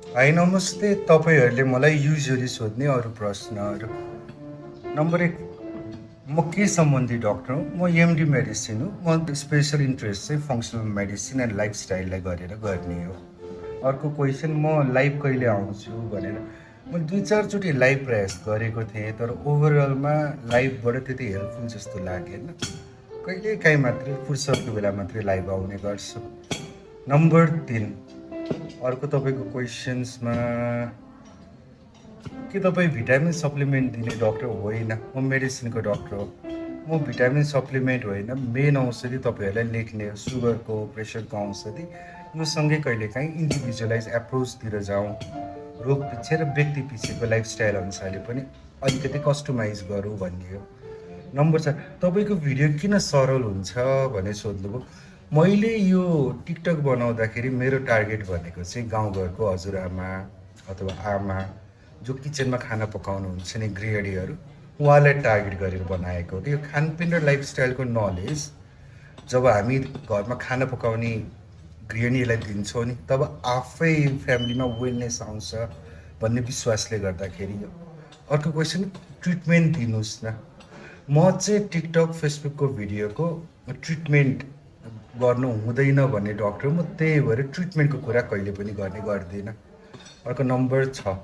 High नमस्ते। तपाईँहरूले मलाई युजुअली सोध्ने अरू प्रश्नहरू। नम्बर 1, म के सम्बन्धी डक्टर हुँ? म एमडी मेडिसिन हुँ। म स्पेसल इन्ट्रेस्ट चाहिँ फङ्सनल मेडिसिन एन्ड लाइफस्टाइललाई गर्ने हो। अर्को क्वेसन, म लाइभ कहिले आउँछु भनेर। म 2-4 चोटि लाइभ प्रयास गरेको थिएँ, तर ओभरअलमा लाइभबाट त्यति हेल्पफुल जस्तो लागेन। कहिले काहीँ मात्रै फुर्सदको बेला मात्रै लाइभ आउने गर्छु। नम्बर 3, अर्को तपाईँको क्वेसन्समा, के तपाईँ भिटामिन सप्लिमेन्ट दिने डक्टर? होइन, म मेडिसिनको डक्टर हो। म भिटामिन सप्लिमेन्ट होइन, मेन औषधि तपाईँहरूलाई लेख्ने हो, सुगरको, प्रेसरको औषधि। यो सँगै कहिलेकाहीँ इन्डिभिजुअलाइज एप्रोचतिर जाउँ, रोग पछि र व्यक्ति पछिको लाइफस्टाइल अनुसारले पनि अलिकति कस्टमाइज गरौँ भन्ने हो। नम्बर 4, तपाईँको भिडियो किन सरल हुन्छ भने सोध्नुभयो। मैले यो टिकटक बनाउँदाखेरि मेरो टार्गेट भनेको चाहिँ गाउँघरको हजुरआमा अथवा आमा जो किचनमा खाना पकाउनुहुन्छ नि, गृहिणीहरू, उहाँलाई टार्गेट गरेर बनाएको हो। यो खानपिन र लाइफस्टाइलको नलेज जब हामी घरमा खाना पकाउने गृहिणीलाई दिन्छौँ नि, तब आफै फ्यामिलीमा वेलनेस आउँछ भन्ने विश्वासले गर्दाखेरि हो। अर्को क्वेसन, ट्रिटमेन्ट दिनुहोस् न। म चाहिँ टिकटक फेसबुकको भिडियोको ट्रिटमेन्ट गर्नु हुँदैन भन्ने डक्टर, म त्यही भएर ट्रिटमेन्टको कुरा कहिले पनि गर्ने गर्दिनँ। अर्को नम्बर 6,